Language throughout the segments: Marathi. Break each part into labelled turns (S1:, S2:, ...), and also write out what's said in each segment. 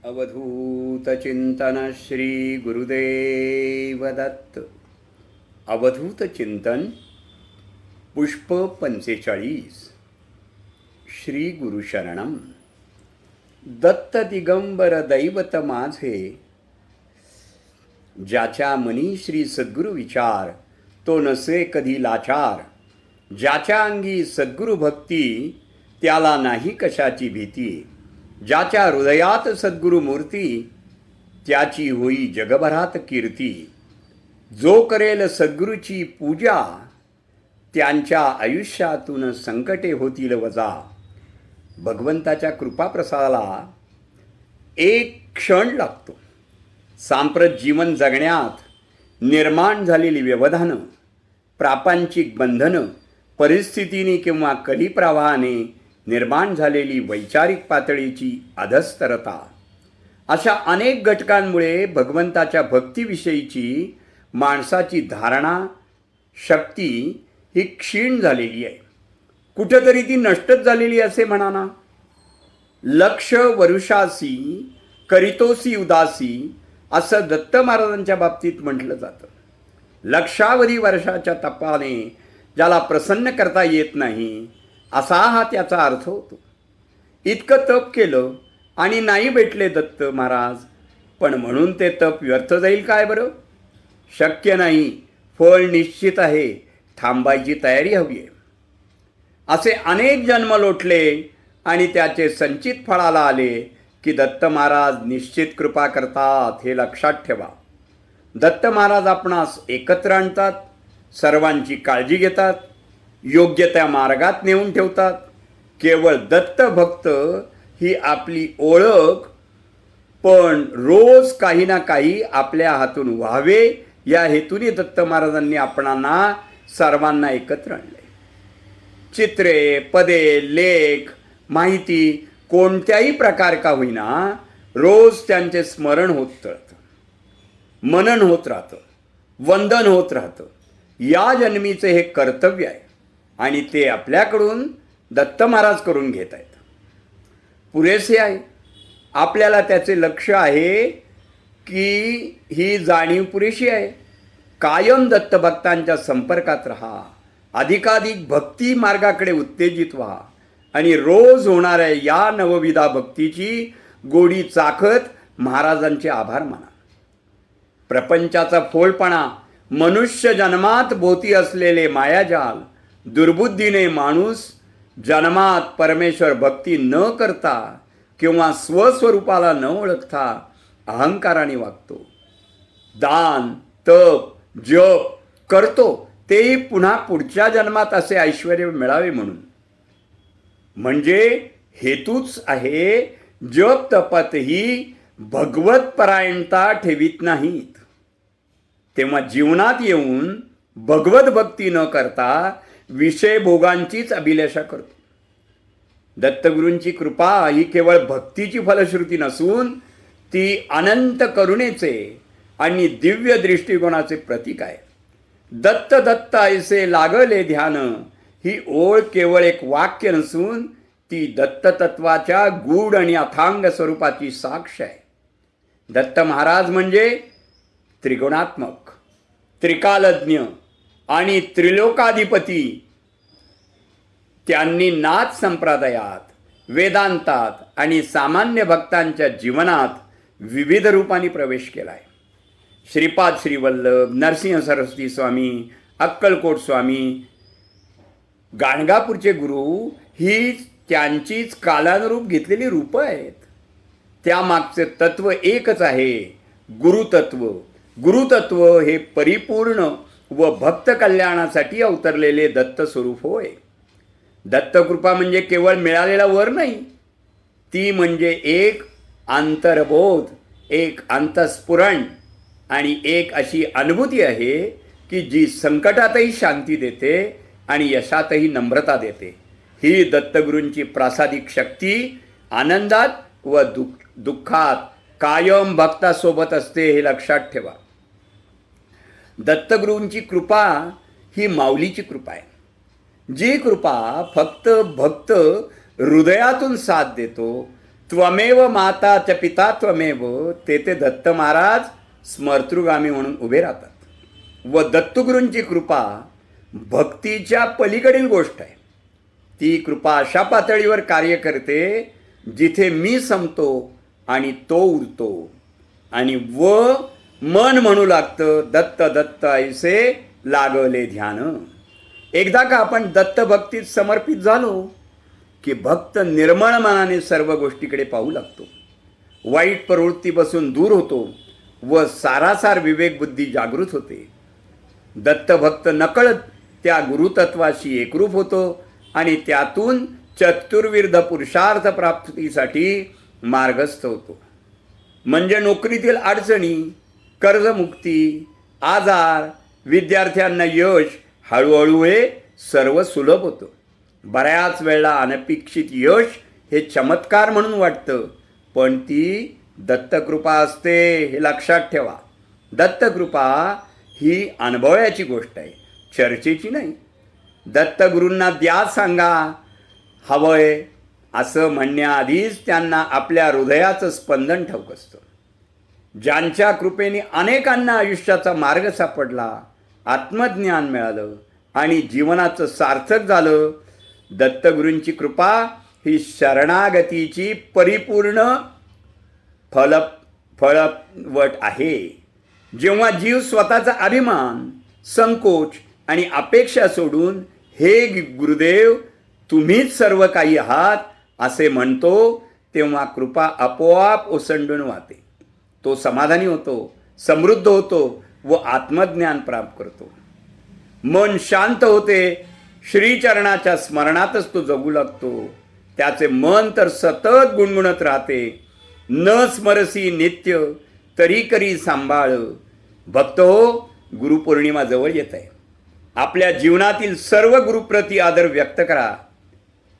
S1: अवधूत चिंतन श्री गुरुदेव दत्त. अवधूत चिंतन पुष्प 45. श्री गुरुशरणम. दत्त दिगंबर दैवत माझे, ज्याच्या मनी श्री सद्गुरु विचार, तो नसे कधी लाचार. ज्याच्या अंगी सद्गुरु भक्ती, त्याला नाही कशाची भीती. ज्याच्या हृदयात सद्गुरु मूर्ती, त्याची होई जगभरात कीर्ती. जो करेल सद्गुरूची पूजा, त्यांच्या आयुष्यातून संकटे होतील वजा. भगवंताच्या कृपाप्रसादाला एक क्षण लागतो. सांप्रत जीवन जगण्यात निर्माण झालेली व्यवधानं, प्रापंचिक बंधनं, परिस्थितीने किंवा कलिप्रवाहाने निर्माण झालेली वैचारिक पातळीची अधस्तरता, अशा अनेक घटकांमुळे भगवंताच्या भक्तीविषयीची माणसाची धारणा शक्ती ही क्षीण झालेली आहे. कुठेतरी ती नष्टच झालेली असे म्हणाना. लक्ष वरुषासी करितोसी उदासी, असं दत्त महाराजांच्या बाबतीत म्हटलं जातं. लक्षावधी वर्षाच्या तपाने ज्याला प्रसन्न करता येत नाही, असा हा त्याचा अर्थ होतो. इतकं तप केलं आणि नाही भेटले दत्त महाराज, पण म्हणून ते तप व्यर्थ जाईल काय बरं? शक्य नाही. फळ निश्चित आहे, थांबायची तयारी हवी आहे. असे अनेक जन्म लोटले आणि त्याचे संचित फळाला आले की दत्त महाराज निश्चित कृपा करतात, हे लक्षात ठेवा. दत्त महाराज आपणास एकत्र आणतात, सर्वांची काळजी घेतात, योग्य त्या मार्गात नेऊन ठेवतात. केवळ दत्त भक्त ही आपली ओळख, पण रोज काही ना काही आपल्या हातून व्हावे या हेतूने दत्त महाराजांनी आपणांना सर्वांना एकत्र आणले. चित्रे, पदे, लेख, माहिती कोणत्याही प्रकार का होईना, रोज त्यांचे स्मरण होत राहतं, मनन होत राहतं, वंदन होत राहतं. या जन्मीचे हे कर्तव्य आहे आणि ते आपल्याकडून दत्त महाराज करून घेत आहेत. पुरेसे आहे. आपल्याला त्याचे लक्ष आहे की ही जाणीव पुरेशी आहे. कायम दत्तभक्तांच्या संपर्कात राहा, अधिकाधिक भक्ती मार्गाकडे उत्तेजित व्हा आणि रोज होणाऱ्या या नवविधा भक्तीची गोडी चाखत महाराजांचे आभार माना. प्रपंचाचा फोलपणा, मनुष्य जन्मात भोवती असलेले मायाजाल, दुर्बुद्धीने माणूस जन्मात परमेश्वर भक्ती न करता किंवा स्वस्वरूपाला न ओळखता अहंकाराने वागतो. दान, तप, जप करतो, तेही पुन्हा पुढच्या जन्मात असे ऐश्वर्य मिळावे म्हणून. म्हणजे हेतूच आहे जप तपातही भगवत परायणता ठेवीत नाहीत. तेव्हा जीवनात येऊन भगवत भक्ती न करता विषय भोगांचीच अभिलाषा करतो. दत्तगुरूंची कृपा ही केवळ भक्तीची फलश्रुती नसून ती अनंत करुणेचे आणि दिव्य दृष्टिकोनाचे प्रतीक आहे. दत्त दत्त ऐसे लागले ध्यान, ही ओळ केवळ एक वाक्य नसून ती दत्ततत्वाच्या गूढ आणि अथांग स्वरूपाची साक्ष आहे. दत्त महाराज म्हणजे त्रिगुणात्मक, त्रिकालज्ञ आणि त्रिलोकाधिपती. त्यांनी नाथ संप्रदायात, वेदांतात आणि सामान्य भक्तांच्या जीवनात विविध रूपांनी प्रवेश केला आहे. श्रीपाद श्रीवल्लभ, नरसिंह सरस्वती स्वामी, अक्कलकोट स्वामी, गाणगापूरचे गुरु ही त्यांचीच कालानुरूप घेतलेली रूपं आहेत. त्यामागचे तत्व एकच आहे, गुरुतत्व. गुरुतत्व हे परिपूर्ण व भक्त कल्याणासाठी अवतरलेले दत्त स्वरूप होय. दत्तकृपा म्हणजे केवळ मिळालेला वर नाही, ती म्हणजे एक अंतर्बोध, एक अंतस्फुरण आणि एक अशी अनुभूती आहे की जी संकटातही शांती देते आणि यशातही नम्रता देते. ही दत्तगुरूंची प्रासादिक शक्ती आनंदात व दुःखात कायम भक्तासोबत असते, हे लक्षात ठेवा. दत्तगुरूंची कृपा ही माऊलीची कृपा आहे. जी कृपा फक्त भक्त हृदयातून साथ देतो, त्वमेव माता च पिता त्वमेव, ते दत्त महाराज स्मर्तृगामी म्हणून उभे राहतात. व दत्तगुरूंची कृपा भक्तीच्या पलीकडील गोष्ट आहे. ती कृपा अशा पातळीवर कार्य करते जिथे मी संपतो आणि तो उरतो आणि मन म्हणू लागतं दत्त दत्त ऐसे लागले ध्यान. एकदा का आपण दत्त भक्तीत समर्पित झालो की भक्त निर्मळ मनाने सर्व गोष्टीकडे पाहू लागतो, वाईट प्रवृत्तीपासून दूर होतो व सारासार विवेकबुद्धी जागृत होते. दत्तभक्त नकळत त्या गुरुतत्वाशी एकरूप होतो आणि त्यातून चतुर्विध पुरुषार्थ प्राप्तीसाठी मार्गस्थ होतो. म्हणजे नोकरीतील अडचणी, कर्जमुक्ती, आजार, विद्यार्थ्यांना यश, हळूहळू हे सर्व सुलभ होतं. बऱ्याच वेळा अनपेक्षित यश हे चमत्कार म्हणून वाटतं, पण ती दत्तकृपा असते हे लक्षात ठेवा. दत्तकृपा ही अनुभवाची गोष्ट आहे, चर्चेची नाही. दत्तगुरूंना द्या सांगा हवंय असं म्हणण्याआधीच त्यांना आपल्या हृदयाचं स्पंदन ठाऊक असतं. ज्यांच्या कृपेने अनेकांना आयुष्याचा मार्ग सापडला, आत्मज्ञान मिळालं आणि जीवनाचं सार्थक झालं, दत्तगुरूंची कृपा ही शरणागतीची परिपूर्ण फळवट आहे. जेव्हा जीव स्वतःचा अभिमान, संकोच आणि अपेक्षा सोडून हे गुरुदेव तुम्हीच सर्व काही आहात असे म्हणतो, तेव्हा कृपा आपोआप ओसंडून वाहते. तो समाधानी होतो, समृद्ध होतो व आत्मज्ञान प्राप्त करतो. मन शांत होते, श्रीचरणाच्या स्मरणातच तो जगू लागतो. त्याचे मन तर सतत गुणगुणत राहते. न स्मरसी नित्य तरी करी सांभाळ. भक्त हो, गुरुपौर्णिमा जवळ येत आहे. आपल्या जीवनातील सर्व गुरुप्रती आदर व्यक्त करा.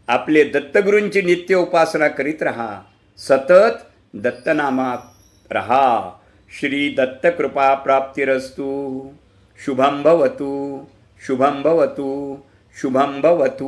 S1: आपले दत्तगुरूंची नित्य उपासना करीत राहा. सतत दत्तनामात रहा. श्री दत्तकृपा प्राप्तिरस्तु. शुभं भवतु, शुभं भवतु, शुभं भवतु.